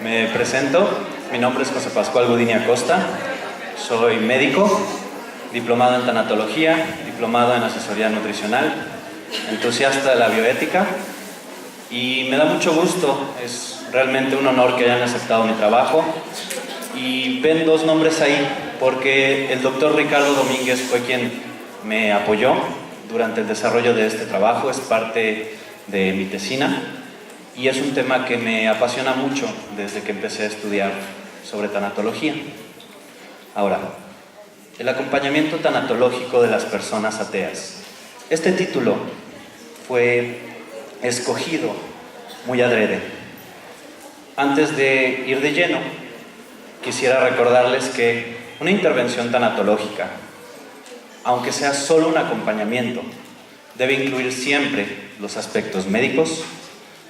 Me presento, mi nombre es José Pascual Godini Acosta, soy médico, diplomado en tanatología, diplomado en asesoría nutricional, entusiasta de la bioética y me da mucho gusto, es realmente un honor que hayan aceptado mi trabajo y ven dos nombres ahí porque el doctor Ricardo Domínguez fue quien me apoyó durante el desarrollo de este trabajo, es parte de mi tesina y es un tema que me apasiona mucho desde que empecé a estudiar sobre tanatología. Ahora, el acompañamiento tanatológico de las personas ateas. Este título fue escogido muy adrede. Antes de ir de lleno, quisiera recordarles que una intervención tanatológica, aunque sea solo un acompañamiento, debe incluir siempre los aspectos médicos,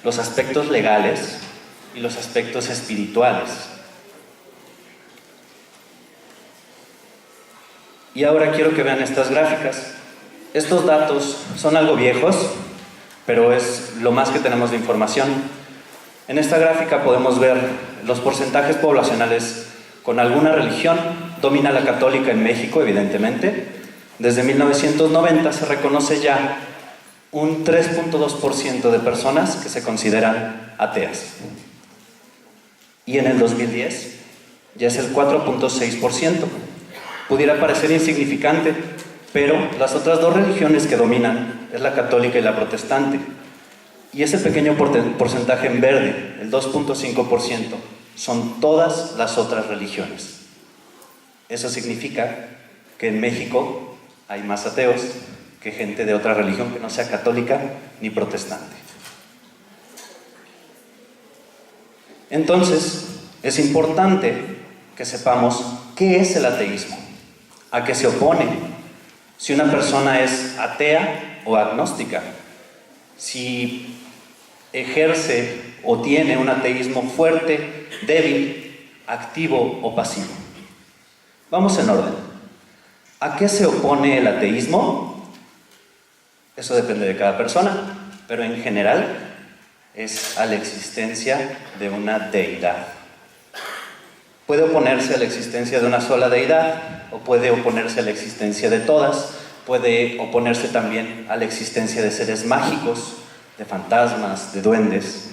los aspectos legales y los aspectos espirituales. Y ahora quiero que vean estas gráficas. Estos datos son algo viejos, pero es lo más que tenemos de información. En esta gráfica podemos ver los porcentajes poblacionales con alguna religión. Domina la católica en México, evidentemente. Desde 1990 se reconoce ya un 3.2% de personas que se consideran ateas. Y en el 2010 ya es el 4.6%. Pudiera parecer insignificante, pero las otras dos religiones que dominan es la católica y la protestante. Y ese pequeño porcentaje en verde, el 2.5%, son todas las otras religiones. Eso significa que en México hay más ateos que gente de otra religión que no sea católica ni protestante. Entonces, es importante que sepamos qué es el ateísmo, a qué se opone, si una persona es atea o agnóstica, si ejerce o tiene un ateísmo fuerte, débil, activo o pasivo. Vamos en orden. ¿A qué se opone el ateísmo? Eso depende de cada persona, pero en general es a la existencia de una deidad. Puede oponerse a la existencia de una sola deidad, o puede oponerse a la existencia de todas, puede oponerse también a la existencia de seres mágicos, de fantasmas, de duendes.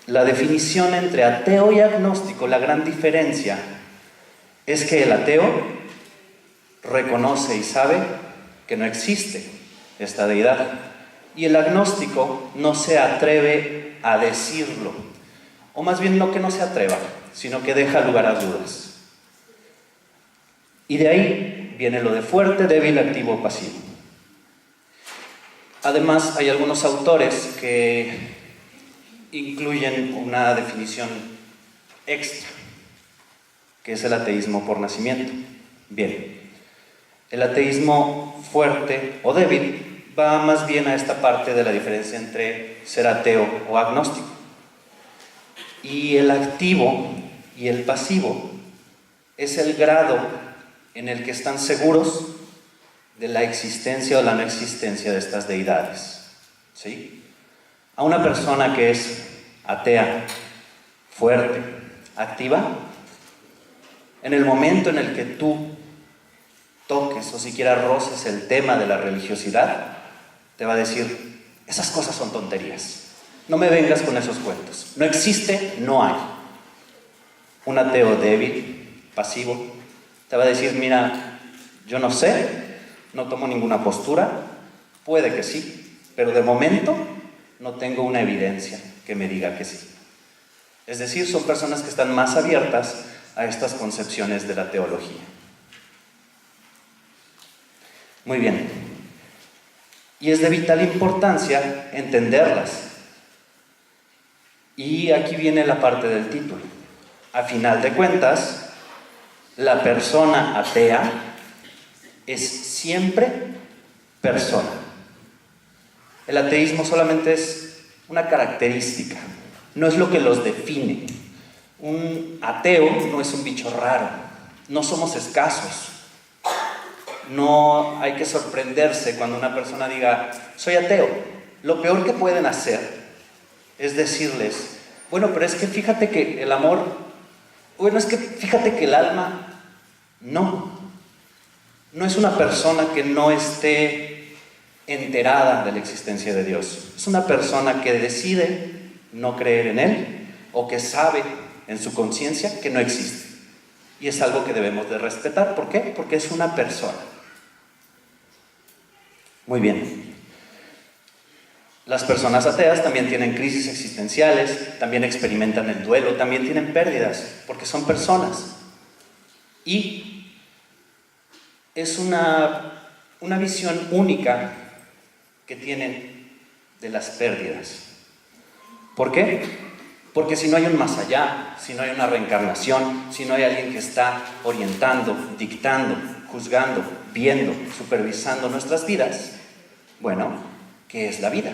La definición entre ateo y agnóstico, la gran diferencia es que el ateo reconoce y sabe que no existe esta deidad, y el agnóstico no se atreve a decirlo. O más bien no que no se atreva, sino que deja lugar a dudas. Y de ahí viene lo de fuerte, débil, activo, pasivo. Además, hay algunos autores que incluyen una definición extra, que es el ateísmo por nacimiento. Bien, el ateísmo fuerte o débil va más bien a esta parte de la diferencia entre ser ateo o agnóstico. Y el activo y el pasivo es el grado en el que están seguros de la existencia o la no existencia de estas deidades. ¿Sí? A una persona que es atea, fuerte, activa, en el momento en el que tú toques o siquiera roces el tema de la religiosidad, te va a decir, esas cosas son tonterías. No me vengas con esos cuentos. No existe, no hay. Un ateo débil, pasivo, te va a decir, mira, yo no sé, no tomo ninguna postura, puede que sí, pero de momento no tengo una evidencia que me diga que sí. Es decir, son personas que están más abiertas a estas concepciones de la teología. Muy bien. Y es de vital importancia entenderlas. Y aquí viene la parte del título. A final de cuentas, la persona atea es siempre persona. El ateísmo solamente es una característica, no es lo que los define. Un ateo no es un bicho raro, no somos escasos. No hay que sorprenderse cuando una persona diga, soy ateo. Lo peor que pueden hacer es decirles, Bueno, pero es que fíjate que el amor, bueno, es que fíjate que el alma, no es una persona que no esté enterada de la existencia de Dios. Es una persona que decide no creer en Él o que sabe en su conciencia que no existe. Y es algo que debemos de respetar. ¿Por qué? Porque es una persona. Muy bien. Las personas ateas también tienen crisis existenciales, también experimentan el duelo, también tienen pérdidas, porque son personas. Y es una visión única que tienen de las pérdidas. ¿Por qué? Porque si no hay un más allá, si no hay una reencarnación, si no hay alguien que está orientando, dictando, juzgando, viendo, supervisando nuestras vidas, bueno, ¿qué es la vida?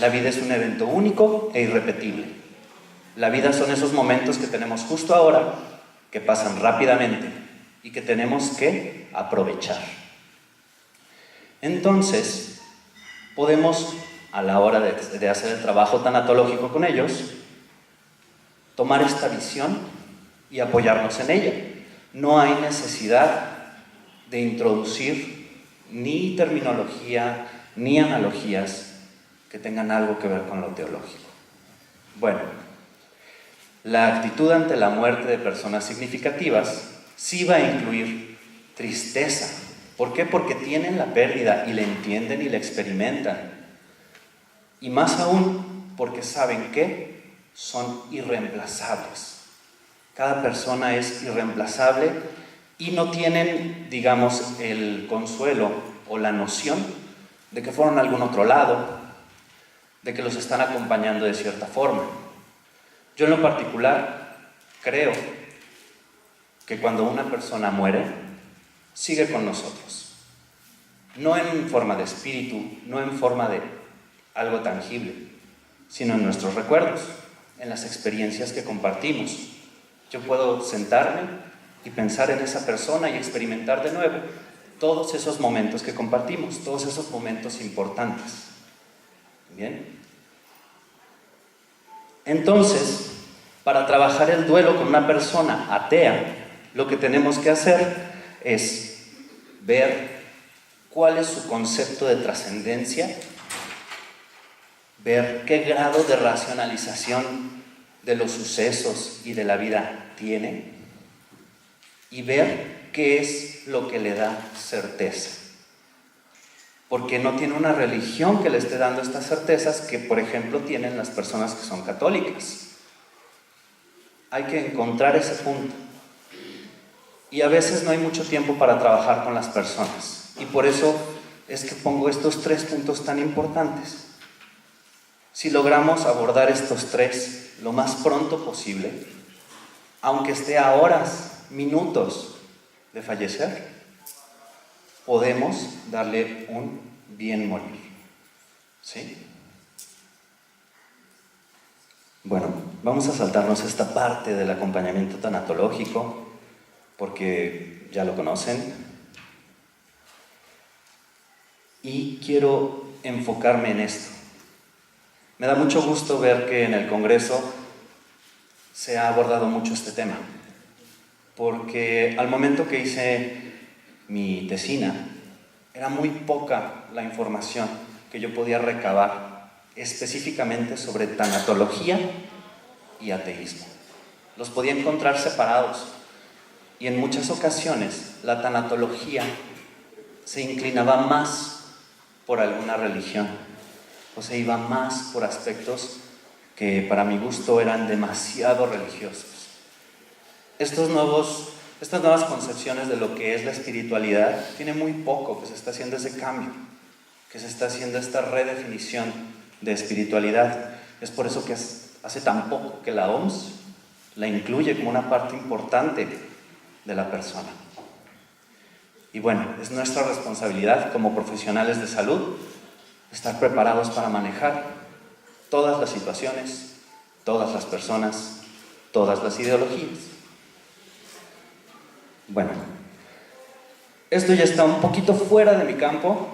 La vida es un evento único e irrepetible. La vida son esos momentos que tenemos justo ahora, que pasan rápidamente y que tenemos que aprovechar. Entonces, podemos, a la hora de hacer el trabajo tanatológico con ellos, tomar esta visión y apoyarnos en ella. No hay necesidad de introducir ni terminología ni analogías que tengan algo que ver con lo teológico. Bueno, la actitud ante la muerte de personas significativas sí va a incluir tristeza. ¿Por qué? Porque tienen la pérdida y la entienden y la experimentan. Y más aún porque saben que son irreemplazables. Cada persona es irreemplazable y no tienen, digamos, el consuelo o la noción de que fueron a algún otro lado, de que los están acompañando de cierta forma. Yo en lo particular creo que cuando una persona muere, sigue con nosotros. No en forma de espíritu, no en forma de algo tangible, sino en nuestros recuerdos, en las experiencias que compartimos. Yo puedo sentarme y pensar en esa persona y experimentar de nuevo todos esos momentos que compartimos, todos esos momentos importantes. ¿Bien? Entonces, para trabajar el duelo con una persona atea, lo que tenemos que hacer es ver cuál es su concepto de trascendencia, ver qué grado de racionalización de los sucesos y de la vida tiene y ver qué es lo que le da certeza. Porque no tiene una religión que le esté dando estas certezas que, por ejemplo, tienen las personas que son católicas. Hay que encontrar ese punto. Y a veces no hay mucho tiempo para trabajar con las personas. Y por eso es que pongo estos 3 puntos tan importantes. Si logramos abordar estos 3 lo más pronto posible, aunque esté a horas, minutos de fallecer, podemos darle un bien morir. ¿Sí? Bueno, vamos a saltarnos esta parte del acompañamiento tanatológico, porque ya lo conocen. Y quiero enfocarme en esto. Me da mucho gusto ver que en el Congreso se ha abordado mucho este tema, porque al momento que hice mi tesina, era muy poca la información que yo podía recabar específicamente sobre tanatología y ateísmo. Los podía encontrar separados y en muchas ocasiones la tanatología se inclinaba más por alguna religión o se iba más por aspectos que para mi gusto eran demasiado religiosos. Estas nuevas concepciones de lo que es la espiritualidad, tiene muy poco que se está haciendo ese cambio, que se está haciendo esta redefinición de espiritualidad. Es por eso que hace tan poco que la OMS la incluye como una parte importante de la persona. Y bueno, es nuestra responsabilidad como profesionales de salud estar preparados para manejar todas las situaciones, todas las personas, todas las ideologías. Bueno, esto ya está un poquito fuera de mi campo,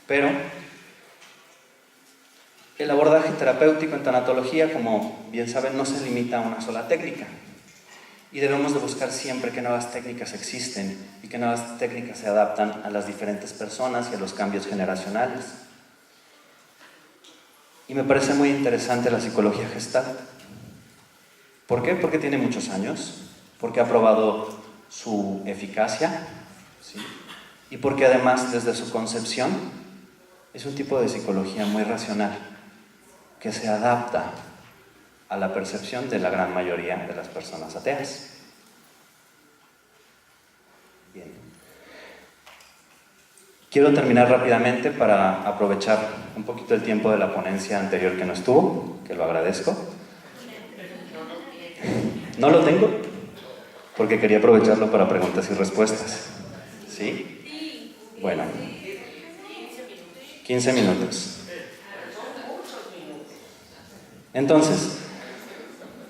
pero El abordaje terapéutico en tanatología, como bien saben, no se limita a una sola técnica. Y debemos de buscar siempre que nuevas técnicas existen y que nuevas técnicas se adaptan a las diferentes personas y a los cambios generacionales. Y me parece muy interesante la psicología Gestalt. ¿Por qué? Porque tiene muchos años, porque ha probado su eficacia, ¿sí? Y porque además desde su concepción es un tipo de psicología muy racional, que se adapta a la percepción de la gran mayoría de las personas ateas. Bien. Quiero terminar rápidamente para aprovechar un poquito el tiempo de la ponencia anterior que no estuvo, que lo agradezco. ¿No lo tengo? Porque quería aprovecharlo para preguntas y respuestas. ¿Sí? Bueno. 15 minutos. Entonces,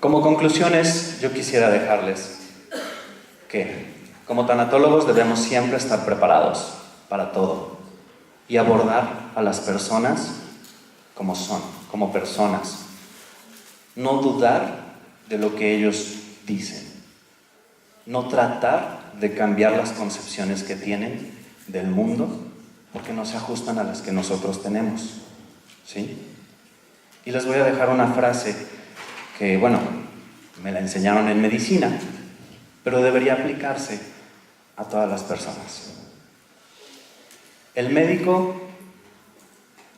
como conclusiones, yo quisiera dejarles que, como tanatólogos, debemos siempre estar preparados para todo y abordar a las personas como son, como personas. No dudar de lo que ellos dicen. No tratar de cambiar las concepciones que tienen del mundo porque no se ajustan a las que nosotros tenemos. ¿Sí? Y les voy a dejar una frase que, bueno, me la enseñaron en medicina, pero debería aplicarse a todas las personas. El médico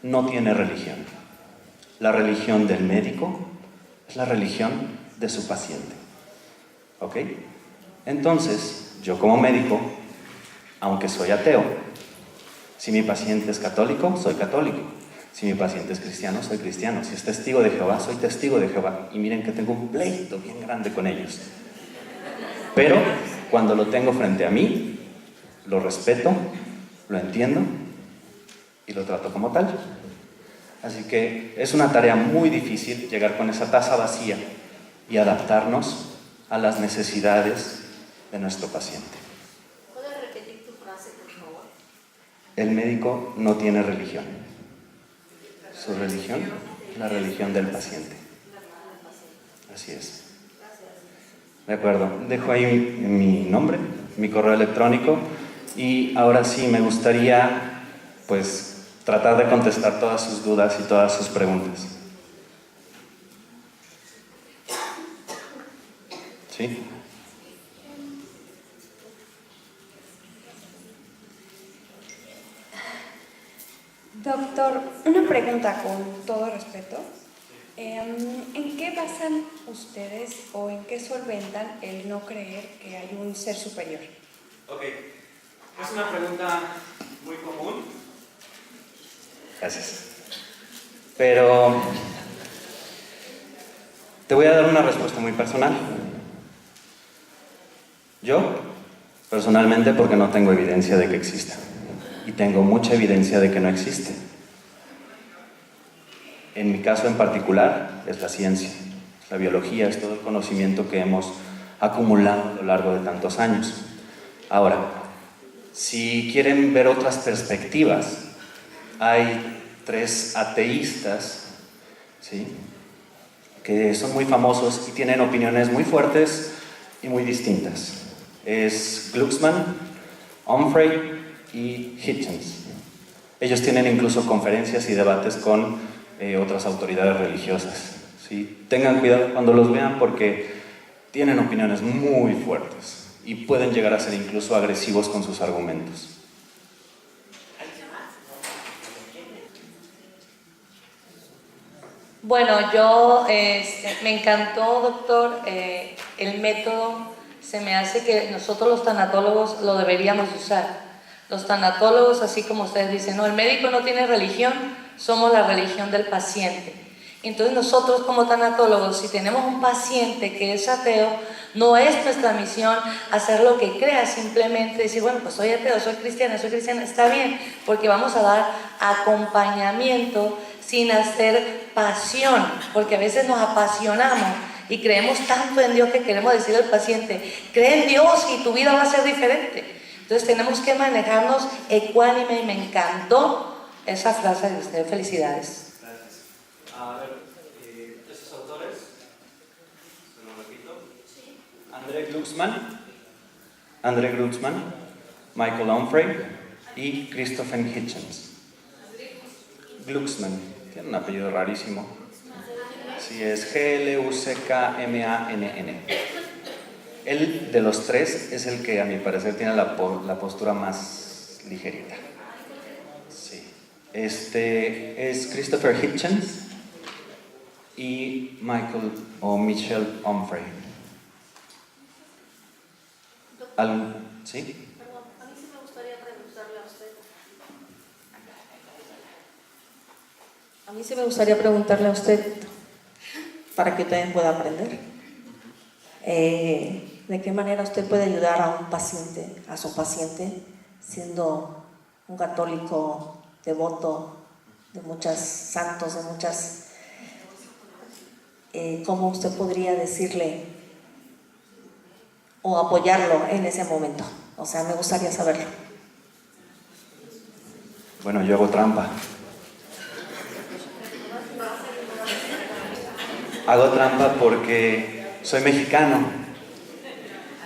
no tiene religión. La religión del médico es la religión de su paciente. ¿Ok? Entonces, yo como médico, aunque soy ateo, si mi paciente es católico, soy católico. Si mi paciente es cristiano, soy cristiano. Si es testigo de Jehová, soy testigo de Jehová. Y miren que tengo un pleito bien grande con ellos. Pero cuando lo tengo frente a mí, lo respeto, lo entiendo y lo trato como tal. Así que es una tarea muy difícil llegar con esa taza vacía y adaptarnos a las necesidades de nuestro paciente. ¿Puedes repetir tu frase, por favor? El médico no tiene religión. Su religión, la religión del paciente. Así es. De acuerdo. Dejo ahí mi nombre, mi correo electrónico y ahora sí me gustaría, pues, tratar de contestar todas sus dudas y todas sus preguntas. ¿Sí? Doctor, una pregunta con todo respeto. ¿En qué basan ustedes o en qué solventan el no creer que hay un ser superior? Ok, es una pregunta muy común. Gracias. Pero te voy a dar una respuesta muy personal. Yo, personalmente, porque no tengo evidencia de que exista. Y tengo mucha evidencia de que no existe. En mi caso en particular, es la ciencia. La biología es todo el conocimiento que hemos acumulado a lo largo de tantos años. Ahora, si quieren ver otras perspectivas, hay 3 ateístas, ¿sí?, que son muy famosos y tienen opiniones muy fuertes y muy distintas. Es Glucksmann, Onfray y Hitchens. Ellos tienen incluso conferencias y debates con otras autoridades religiosas. ¿Sí? Tengan cuidado cuando los vean porque tienen opiniones muy fuertes y pueden llegar a ser incluso agresivos con sus argumentos. Bueno, me encantó, doctor, el método. Se me hace que nosotros los tanatólogos lo deberíamos usar. Los tanatólogos, así como ustedes dicen, no, el médico no tiene religión, somos la religión del paciente. Entonces nosotros como tanatólogos, si tenemos un paciente que es ateo, no es nuestra misión hacer lo que crea, simplemente decir, bueno, pues soy ateo, soy cristiana, está bien, porque vamos a dar acompañamiento sin hacer pasión, porque a veces nos apasionamos y creemos tanto en Dios que queremos decirle al paciente, cree en Dios y tu vida va a ser diferente. Entonces tenemos que manejarnos ecuánime y me encantó esa frase de usted. Felicidades. Gracias. André Glucksmann, Michael Onfray y Christopher Hitchens. Glucksmann, tiene un apellido rarísimo. Sí, es Gluckmann. Él, de los tres, es el que a mi parecer tiene la postura más ligerita. Sí. Este es Christopher Hitchens y Michelle Onfray. ¿Sí? Perdón, a mí sí me gustaría preguntarle a usted. A mí sí me gustaría preguntarle a usted, para que usted pueda aprender, ¿de qué manera usted puede ayudar a un paciente, a su paciente, siendo un católico devoto de muchos santos, de muchas... ¿Cómo usted podría decirle o apoyarlo en ese momento? O sea, me gustaría saberlo. Bueno, yo hago trampa. Hago trampa porque soy mexicano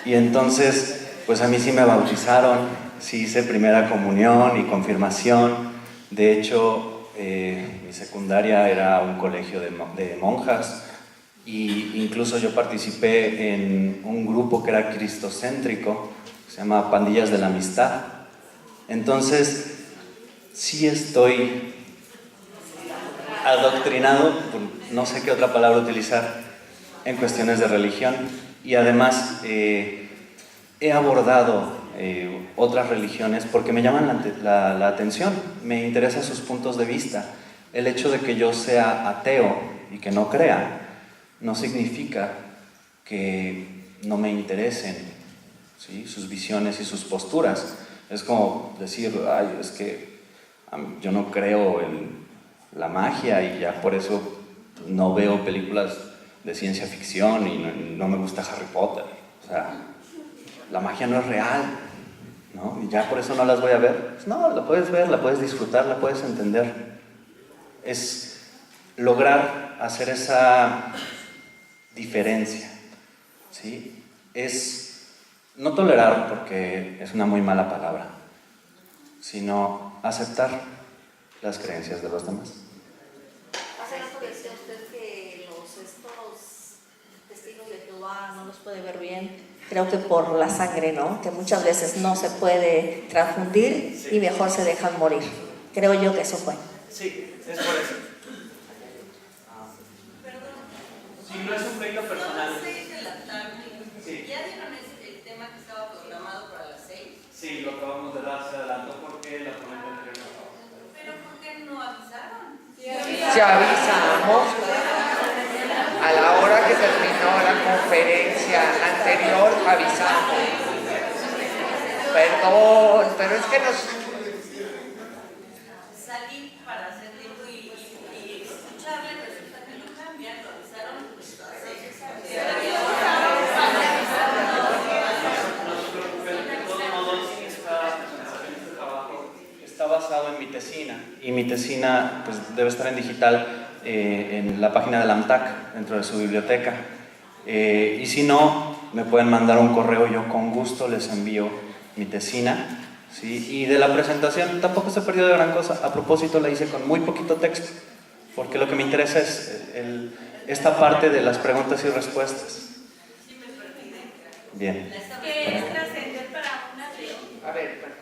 y entonces, pues a mí sí me bautizaron, sí hice primera comunión y confirmación. De hecho, mi secundaria era un colegio de monjas. Y incluso yo participé en un grupo que era cristocéntrico, que se llama Pandillas de la Amistad. Entonces, sí estoy adoctrinado, no sé qué otra palabra utilizar, en cuestiones de religión. Y además he abordado otras religiones porque me llaman la atención, me interesan sus puntos de vista. El hecho de que yo sea ateo y que no crea no significa que no me interesen, ¿sí?, sus visiones y sus posturas. Es como decir, ay, es que yo no creo en la magia y ya por eso no veo películas de ciencia ficción y no me gusta Harry Potter. O sea, la magia no es real, ¿no? Y ya por eso no las voy a ver. Pues no, la puedes ver, la puedes disfrutar, la puedes entender. Es lograr hacer esa diferencia, ¿sí? Es no tolerar, porque es una muy mala palabra, sino aceptar las creencias de los demás. Hace rato decía usted que estos testigos de Jehová no los puede ver bien. Creo que por la sangre, ¿no? Que muchas veces no se puede transfundir, sí, y mejor se dejan morir. Creo yo que eso fue. Sí, es por eso. Si no es un pleito personal. Sí. ¿Ya dieron el tema que estaba programado para las 6? Sí, lo acabamos de dar, se adelantó porque la ponente anterior no estaba. ¿Pero por qué no avisaron? Ya avisamos a la hora que terminó la conferencia anterior, avisamos. Perdón, pero es que nos... Salí para hacer tiempo y escucharle, resulta que lo cambian, lo avisaron pues, a las 6. Está basado en mi tesina, y mi tesina pues, debe estar en digital en la página del AMTAC, dentro de su biblioteca. Y si no, me pueden mandar un correo, yo con gusto les envío mi tesina, ¿sí? Y de la presentación tampoco se perdió de gran cosa. A propósito, la hice con muy poquito texto, porque lo que me interesa es esta parte de las preguntas y respuestas. Bien. ¿Qué es trascender para una ley? A ver, perdón.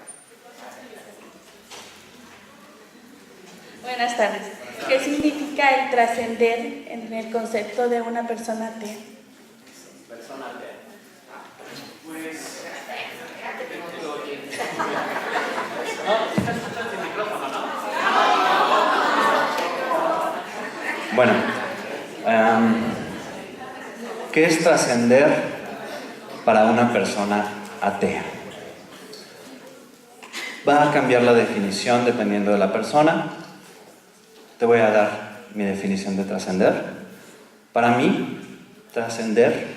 Buenas tardes. ¿Qué significa el trascender en el concepto de una persona atea? Persona atea. Pues... No, está escuchando el micrófono, ¿no? Bueno, ¿qué es trascender para una persona atea? Va a cambiar la definición dependiendo de la persona. Te voy a dar mi definición de trascender. Para mí, trascender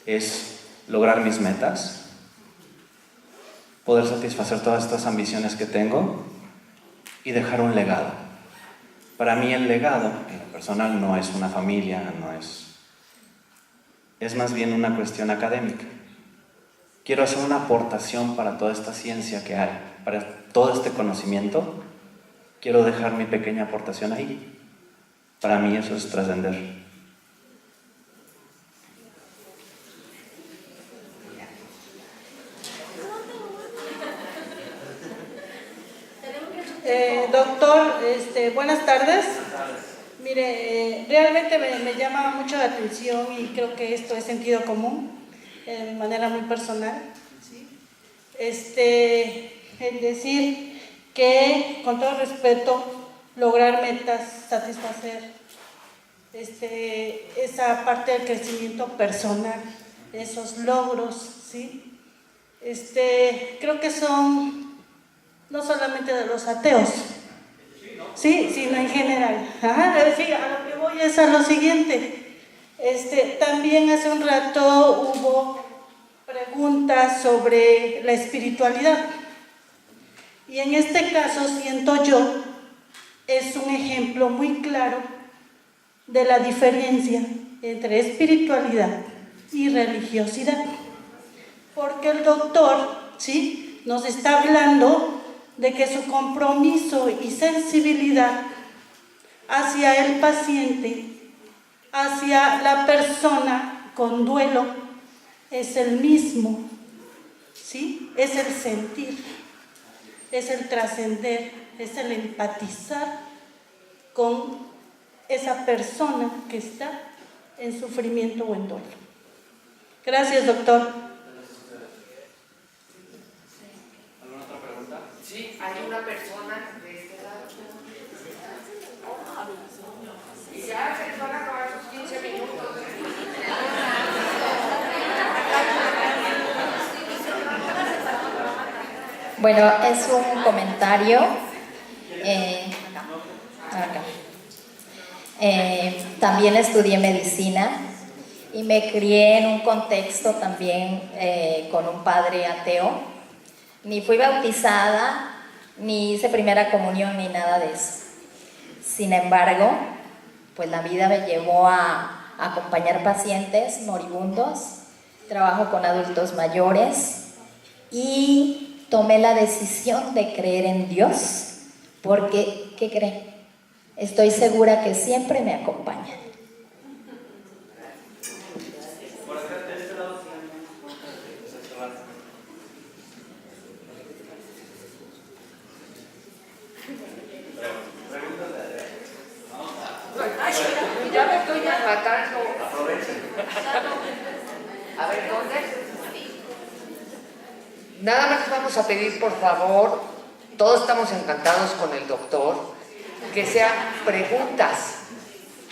es lograr mis metas, poder satisfacer todas estas ambiciones que tengo y dejar un legado. Para mí el legado, en lo personal, no es una familia, no es es más bien una cuestión académica. Quiero hacer una aportación para toda esta ciencia que hay, para todo este conocimiento. Quiero dejar mi pequeña aportación ahí. Para mí eso es trascender. Doctor, buenas tardes. Mire, realmente me llama mucho la atención y creo que esto es sentido común, de manera muy personal, ¿sí? El decir que, con todo respeto, lograr metas, satisfacer esa parte del crecimiento personal, esos logros, ¿sí? Creo que son no solamente de los ateos, sí, sino en general. Sí, a lo que voy es a lo siguiente. También hace un rato hubo preguntas sobre la espiritualidad. Y en este caso, siento yo, es un ejemplo muy claro de la diferencia entre espiritualidad y religiosidad. Porque el doctor, ¿sí?, nos está hablando de que su compromiso y sensibilidad hacia el paciente, hacia la persona con duelo, es el mismo, ¿sí? Es el sentir, es el trascender, es el empatizar con esa persona que está en sufrimiento o en dolor. Gracias, doctor. Sí, hay una persona de este lado. Y ya se les van a acabar sus 15 minutos. Bueno, es un comentario. Acá. También estudié medicina y me crié en un contexto también con un padre ateo. Ni fui bautizada, ni hice primera comunión, ni nada de eso. Sin embargo, pues la vida me llevó a acompañar pacientes moribundos, trabajo con adultos mayores y tomé la decisión de creer en Dios, porque, ¿qué creen? Estoy segura que siempre me acompaña. Ya me estoy matando. A ver, ¿dónde? Nada más les vamos a pedir, por favor, todos estamos encantados con el doctor, que sean preguntas,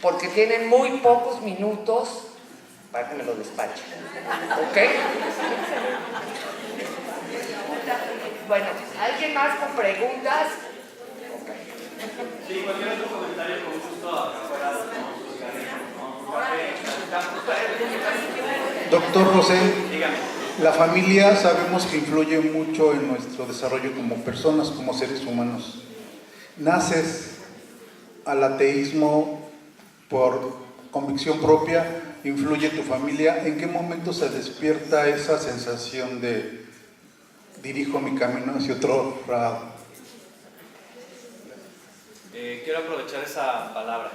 porque tienen muy pocos minutos para que me lo despachen. ¿Ok? Bueno, ¿alguien más con preguntas? Sí, cualquier otro comentario con gusto acá afuera. Doctor José, Dígame. la familia sabemos que influye mucho en nuestro desarrollo como personas, como seres humanos. ¿Naces al ateísmo por convicción propia? ¿Influye tu familia? ¿En qué momento se despierta esa sensación de dirijo mi camino hacia otro lado? Quiero aprovechar esa palabra.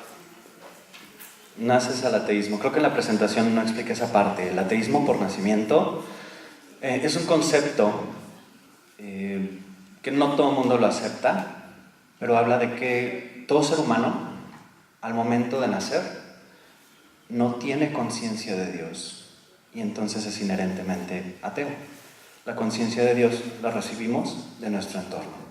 Naces al ateísmo. Creo que en la presentación no expliqué esa parte. El ateísmo por nacimiento es un concepto que no todo el mundo lo acepta, pero habla de que todo ser humano, al momento de nacer, no tiene conciencia de Dios y entonces es inherentemente ateo. La conciencia de Dios la recibimos de nuestro entorno.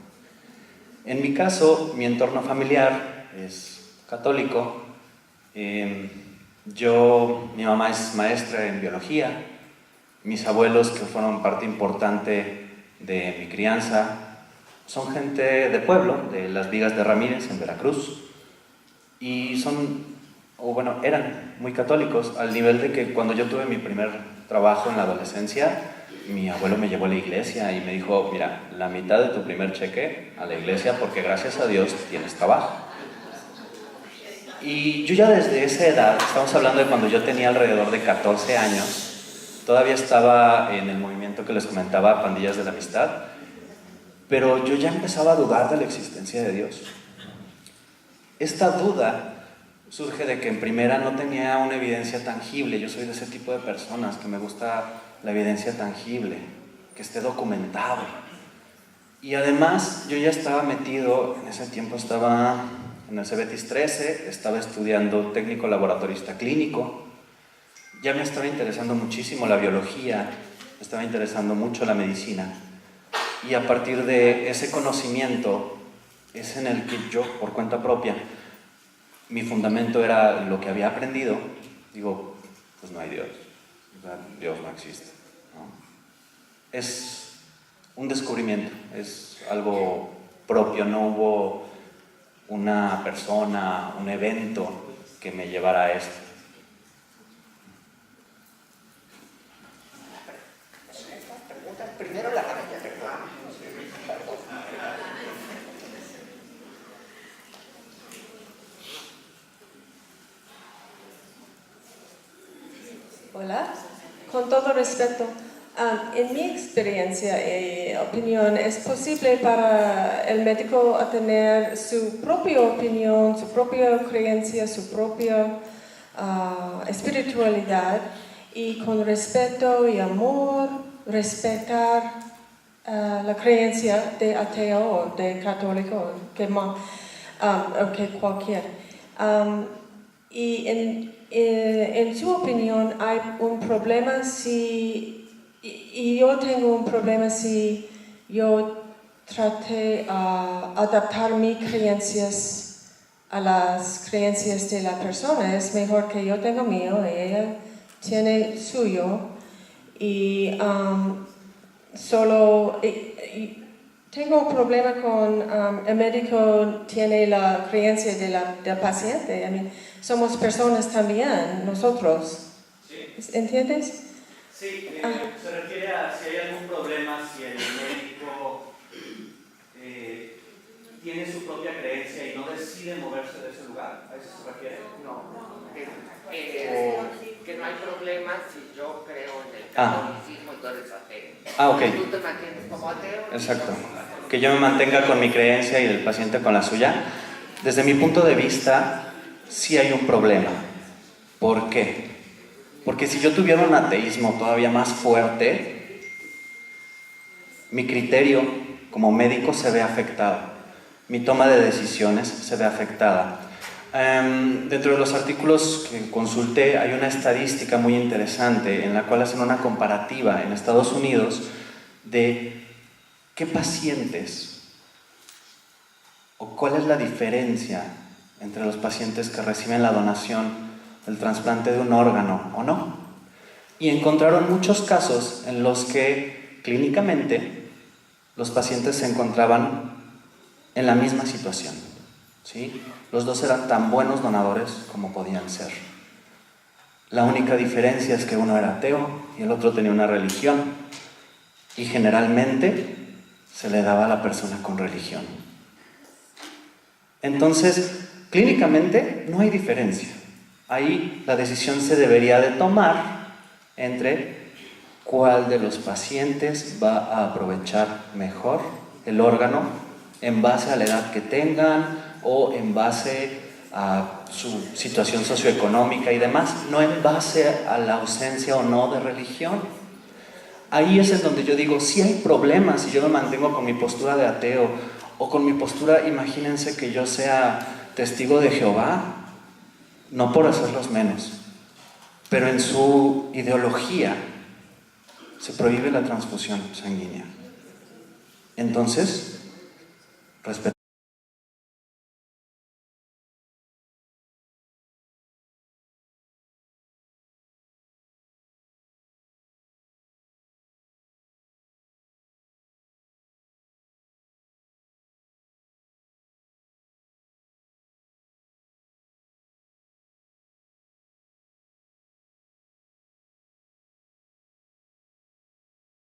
En mi caso, mi entorno familiar es católico. Mi mamá es maestra en biología. Mis abuelos, que fueron parte importante de mi crianza, son gente de pueblo, de Las Vigas de Ramírez, en Veracruz. Y eran muy católicos, al nivel de que cuando yo tuve mi primer trabajo en la adolescencia, mi abuelo me llevó a la iglesia y me dijo, mira, la mitad de tu primer cheque a la iglesia porque gracias a Dios tienes trabajo. Y yo ya desde esa edad, estamos hablando de cuando yo tenía alrededor de 14 años, todavía estaba en el movimiento que les comentaba, Pandillas de la Amistad, pero yo ya empezaba a dudar de la existencia de Dios. Esta duda surge de que en primera no tenía una evidencia tangible. Yo soy de ese tipo de personas que me gusta la evidencia tangible, que esté documentado. Y además yo ya estaba metido, en ese tiempo estaba en el Cebetis 13, estaba estudiando técnico laboratorista clínico, ya me estaba interesando muchísimo la biología, me estaba interesando mucho la medicina. Y a partir de ese conocimiento es en el que yo, por cuenta propia, mi fundamento era lo que había aprendido. Digo, pues no hay Dios, o sea, Dios no existe, ¿no? Es un descubrimiento, es algo propio, no hubo una persona, un evento que me llevara a esto. Primero la gente. Hola, con todo respeto, en mi experiencia y opinión, ¿es posible para el médico tener su propia opinión, su propia creencia, su propia espiritualidad y con respeto y amor respetar la creencia de ateo o de católico o que cualquier? Y en su opinión, ¿hay un problema y yo tengo un problema si yo trate a adaptar mis creencias a las creencias de la persona? Es mejor que yo tenga mío y ella tiene suyo y tengo un problema con el médico tiene la creencia del paciente. Somos personas también, nosotros. Sí. ¿Entiendes? Sí, se refiere a si hay algún problema, si el médico tiene su propia creencia y no decide moverse de ese lugar. ¿A eso se refiere? No, que no hay problema si yo creo en el catolicismo y tú eres ateo. Ok. Tú te mantienes como ateo. Exacto. Que yo me mantenga con mi creencia y el paciente con la suya. Desde mi punto de vista, sí hay un problema. ¿Por qué? Porque si yo tuviera un ateísmo todavía más fuerte, mi criterio como médico se ve afectado. Mi toma de decisiones se ve afectada. Dentro de los artículos que consulté hay una estadística muy interesante en la cual hacen una comparativa en Estados Unidos de qué pacientes o cuál es la diferencia entre los pacientes que reciben la donación, el trasplante de un órgano o no. Y encontraron muchos casos en los que clínicamente los pacientes se encontraban en la misma situación, ¿sí? Los dos eran tan buenos donadores como podían ser. La única diferencia es que uno era ateo y el otro tenía una religión, y generalmente se le daba a la persona con religión. Entonces, clínicamente no hay diferencia. Ahí la decisión se debería de tomar entre cuál de los pacientes va a aprovechar mejor el órgano en base a la edad que tengan o en base a su situación socioeconómica y demás, no en base a la ausencia o no de religión. Ahí es en donde yo digo, sí hay problemas si yo me mantengo con mi postura de ateo o con mi postura, imagínense que yo sea testigo de Jehová, no por hacerlos menos, pero en su ideología se prohíbe la transfusión sanguínea. Entonces, respeto